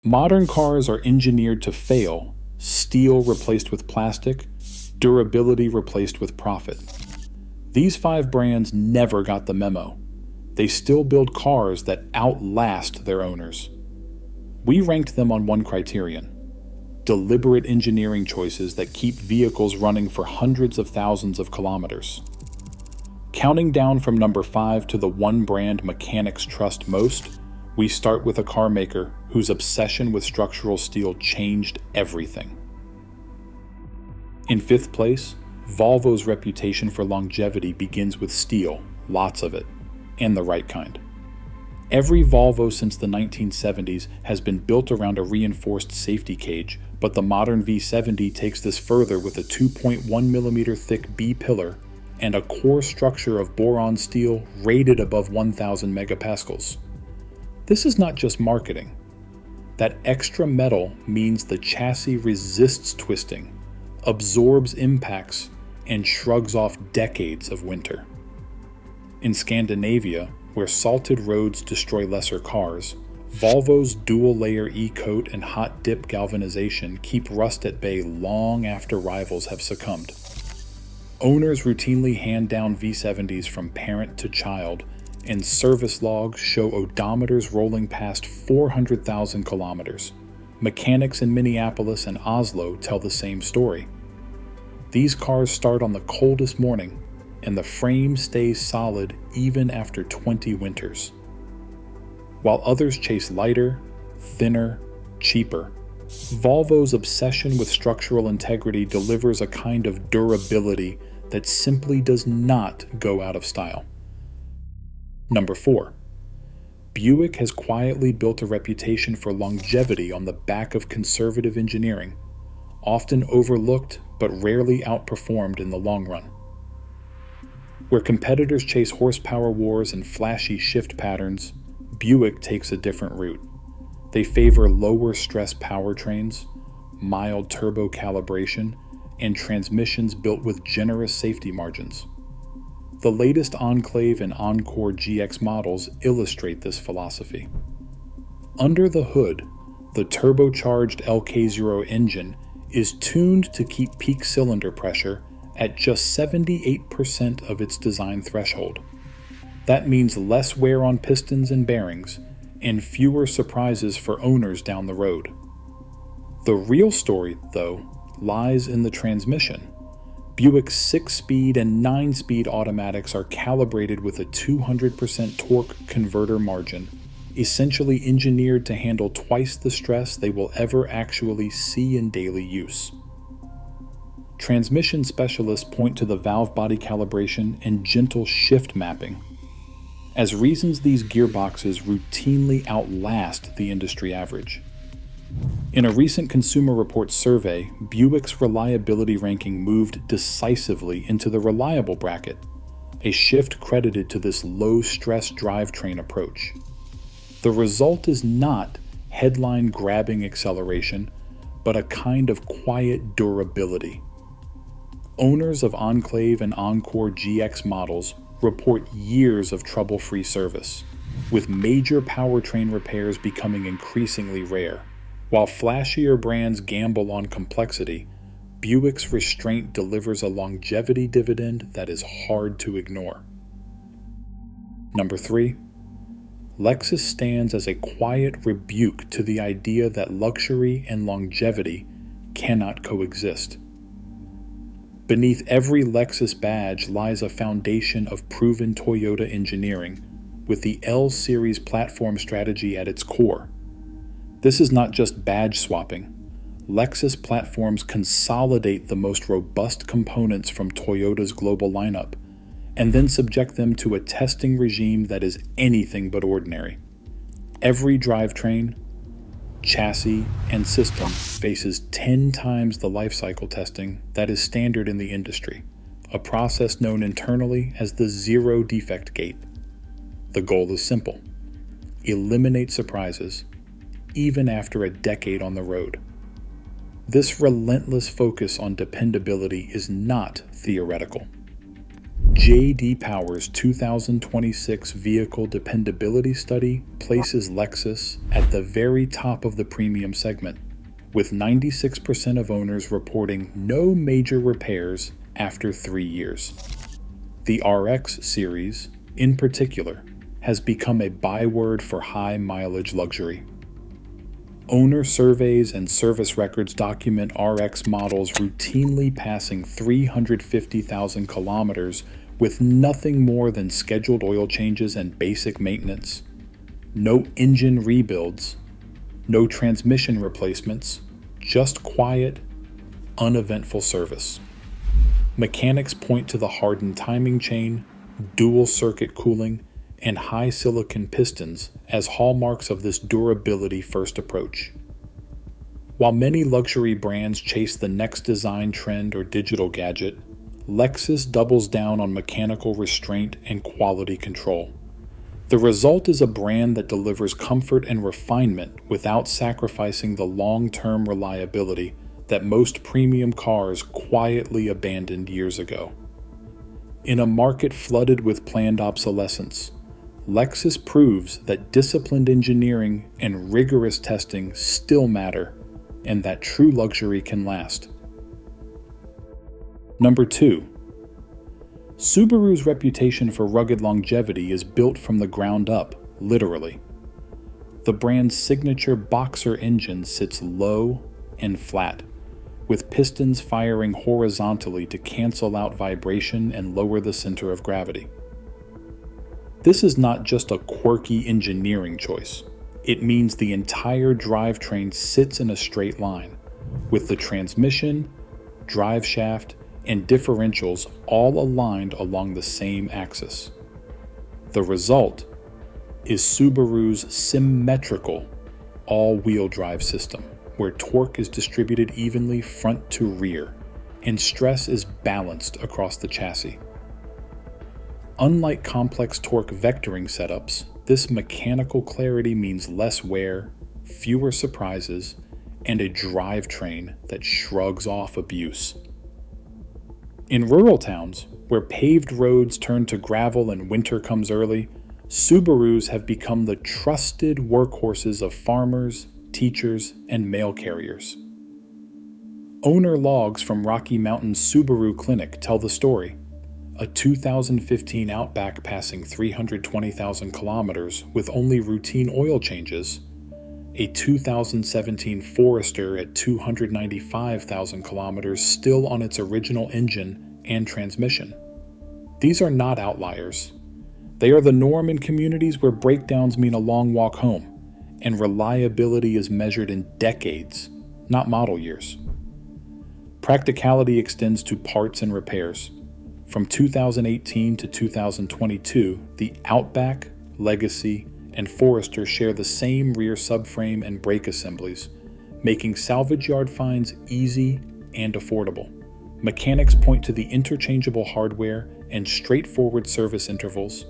Modern cars are engineered to fail, steel replaced with plastic, durability replaced with profit. These 5 brands never got the memo. They still build cars that outlast their owners. We ranked them on one criterion: deliberate engineering choices that keep vehicles running for hundreds of thousands of kilometers. Counting down from number 5 to the one brand mechanics trust most, we start with a car maker whose obsession with structural steel changed everything. In 5th place, Volvo's reputation for longevity begins with steel, lots of it, and the right kind. Every Volvo since the 1970s has been built around a reinforced safety cage, but the modern V70 takes this further with a 2.1mm thick B-pillar and a core structure of boron steel rated above 1,000 megapascals. This is not just marketing. That extra metal means the chassis resists twisting, absorbs impacts, and shrugs off decades of winter. In Scandinavia, where salted roads destroy lesser cars, Volvo's dual-layer E-coat and hot-dip galvanization keep rust at bay long after rivals have succumbed. Owners routinely hand down V70s from parent to child, and service logs show odometers rolling past 400,000 kilometers. Mechanics in Minneapolis and Oslo tell the same story. These cars start on the coldest morning, and the frame stays solid even after 20 winters. While others chase lighter, thinner, cheaper, Volvo's obsession with structural integrity delivers a kind of durability that simply does not go out of style. Number 4. Buick has quietly built a reputation for longevity on the back of conservative engineering, often overlooked but rarely outperformed in the long run. Where competitors chase horsepower wars and flashy shift patterns, Buick takes a different route. They favor lower stress powertrains, mild turbo calibration, and transmissions built with generous safety margins. The latest Enclave and Encore GX models illustrate this philosophy. Under the hood, the turbocharged LK0 engine is tuned to keep peak cylinder pressure at just 78% of its design threshold. That means less wear on pistons and bearings, and fewer surprises for owners down the road. The real story, though, lies in the transmission. Buick's 6-speed and 9-speed automatics are calibrated with a 200% torque converter margin, essentially engineered to handle twice the stress they will ever actually see in daily use. Transmission specialists point to the valve body calibration and gentle shift mapping as reasons these gearboxes routinely outlast the industry average. In a recent Consumer Reports survey, Buick's reliability ranking moved decisively into the reliable bracket, a shift credited to this low-stress drivetrain approach. The result is not headline-grabbing acceleration, but a kind of quiet durability. Owners of Enclave and Encore GX models report years of trouble-free service, with major powertrain repairs becoming increasingly rare. While flashier brands gamble on complexity, Buick's restraint delivers a longevity dividend that is hard to ignore. Number 3. Lexus stands as a quiet rebuke to the idea that luxury and longevity cannot coexist. Beneath every Lexus badge lies a foundation of proven Toyota engineering, with the L-Series platform strategy at its core. This is not just badge swapping. Lexus platforms consolidate the most robust components from Toyota's global lineup, and then subject them to a testing regime that is anything but ordinary. Every drivetrain, chassis, and system faces 10 times the lifecycle testing that is standard in the industry, a process known internally as the zero defect gate. The goal is simple: eliminate surprises, even after a decade on the road. This relentless focus on dependability is not theoretical. J.D. Power's 2026 Vehicle Dependability Study places Lexus at the very top of the premium segment, with 96% of owners reporting no major repairs after 3 years. The RX series, in particular, has become a byword for high-mileage luxury. Owner surveys and service records document RX models routinely passing 350,000 kilometers with nothing more than scheduled oil changes and basic maintenance. No engine rebuilds, no transmission replacements, just quiet, uneventful service. Mechanics point to the hardened timing chain, dual circuit cooling, and high silicon pistons as hallmarks of this durability-first approach. While many luxury brands chase the next design trend or digital gadget, Lexus doubles down on mechanical restraint and quality control. The result is a brand that delivers comfort and refinement without sacrificing the long-term reliability that most premium cars quietly abandoned years ago. In a market flooded with planned obsolescence, Lexus proves that disciplined engineering and rigorous testing still matter, and that true luxury can last. Number 2. Subaru's reputation for rugged longevity is built from the ground up, literally. The brand's signature boxer engine sits low and flat, with pistons firing horizontally to cancel out vibration and lower the center of gravity. This is not just a quirky engineering choice. It means the entire drivetrain sits in a straight line, with the transmission, drive shaft, and differentials all aligned along the same axis. The result is Subaru's symmetrical all-wheel drive system, where torque is distributed evenly front to rear, and stress is balanced across the chassis. Unlike complex torque vectoring setups, this mechanical clarity means less wear, fewer surprises, and a drivetrain that shrugs off abuse. In rural towns, where paved roads turn to gravel and winter comes early, Subarus have become the trusted workhorses of farmers, teachers, and mail carriers. Owner logs from Rocky Mountain's Subaru Clinic tell the story. A 2015 Outback passing 320,000 kilometers with only routine oil changes, a 2017 Forester at 295,000 kilometers still on its original engine and transmission. These are not outliers. They are the norm in communities where breakdowns mean a long walk home, and reliability is measured in decades, not model years. Practicality extends to parts and repairs. From 2018 to 2022, the Outback, Legacy, and Forester share the same rear subframe and brake assemblies, making salvage yard finds easy and affordable. Mechanics point to the interchangeable hardware and straightforward service intervals,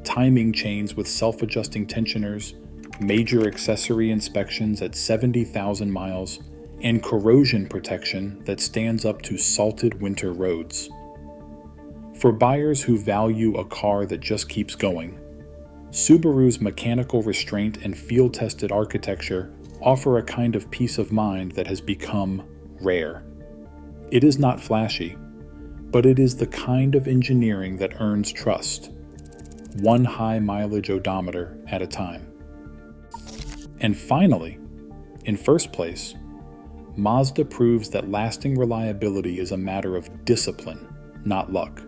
timing chains with self-adjusting tensioners, major accessory inspections at 70,000 miles, and corrosion protection that stands up to salted winter roads. For buyers who value a car that just keeps going, Subaru's mechanical restraint and field-tested architecture offer a kind of peace of mind that has become rare. It is not flashy, but it is the kind of engineering that earns trust, one high-mileage odometer at a time. And finally, in first place, Mazda proves that lasting reliability is a matter of discipline, not luck.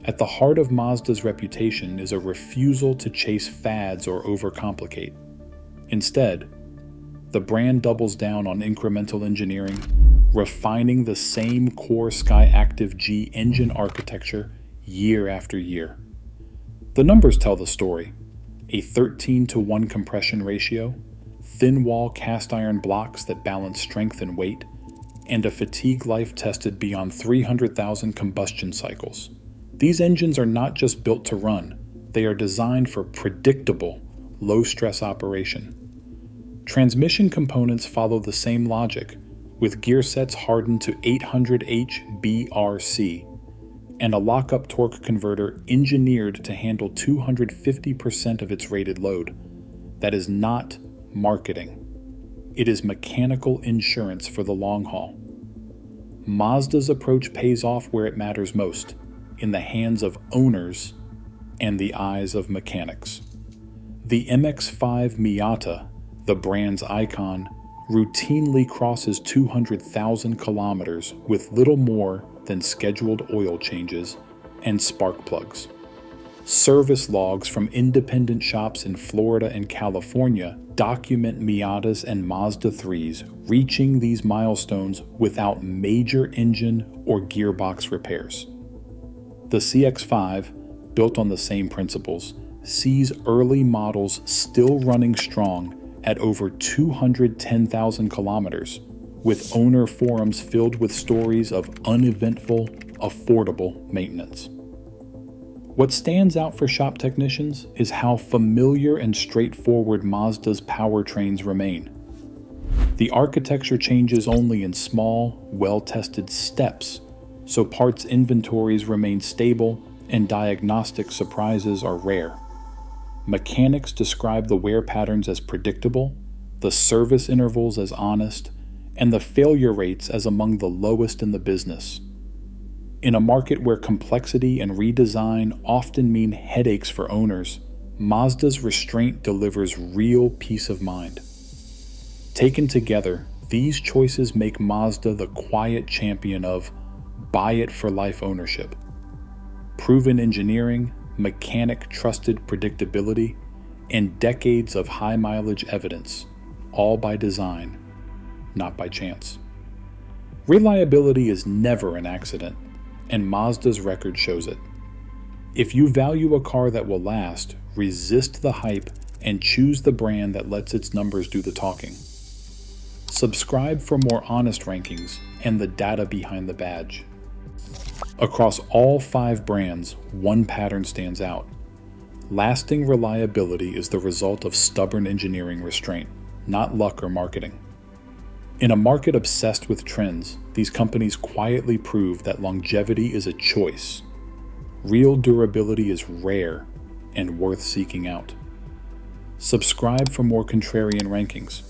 At the heart of Mazda's reputation is a refusal to chase fads or overcomplicate. Instead, the brand doubles down on incremental engineering, refining the same core Skyactiv G engine architecture year after year. The numbers tell the story: a 13-to-1 compression ratio, thin-wall cast-iron blocks that balance strength and weight, and a fatigue life tested beyond 300,000 combustion cycles. These engines are not just built to run, they are designed for predictable, low-stress operation. Transmission components follow the same logic, with gear sets hardened to 800H BRC, and a lockup torque converter engineered to handle 250% of its rated load. That is not marketing. It is mechanical insurance for the long haul. Mazda's approach pays off where it matters most, in the hands of owners and the eyes of mechanics. The MX-5 Miata, the brand's icon, routinely crosses 200,000 kilometers with little more than scheduled oil changes and spark plugs. Service logs from independent shops in Florida and California document Miatas and Mazda 3s reaching these milestones without major engine or gearbox repairs. The CX-5, built on the same principles, sees early models still running strong at over 210,000 kilometers, with owner forums filled with stories of uneventful, affordable maintenance. What stands out for shop technicians is how familiar and straightforward Mazda's powertrains remain. The architecture changes only in small, well-tested steps, so parts inventories remain stable and diagnostic surprises are rare. Mechanics describe the wear patterns as predictable, the service intervals as honest, and the failure rates as among the lowest in the business. In a market where complexity and redesign often mean headaches for owners, Mazda's restraint delivers real peace of mind. Taken together, these choices make Mazda the quiet champion of buy-it-for-life ownership. Proven engineering, mechanic-trusted predictability, and decades of high-mileage evidence, all by design, not by chance. Reliability is never an accident, and Mazda's record shows it. If you value a car that will last, resist the hype and choose the brand that lets its numbers do the talking. Subscribe for more honest rankings and the data behind the badge. Across all 5 brands, one pattern stands out. Lasting reliability is the result of stubborn engineering restraint, not luck or marketing. In a market obsessed with trends, these companies quietly prove that longevity is a choice. Real durability is rare and worth seeking out. Subscribe for more contrarian rankings.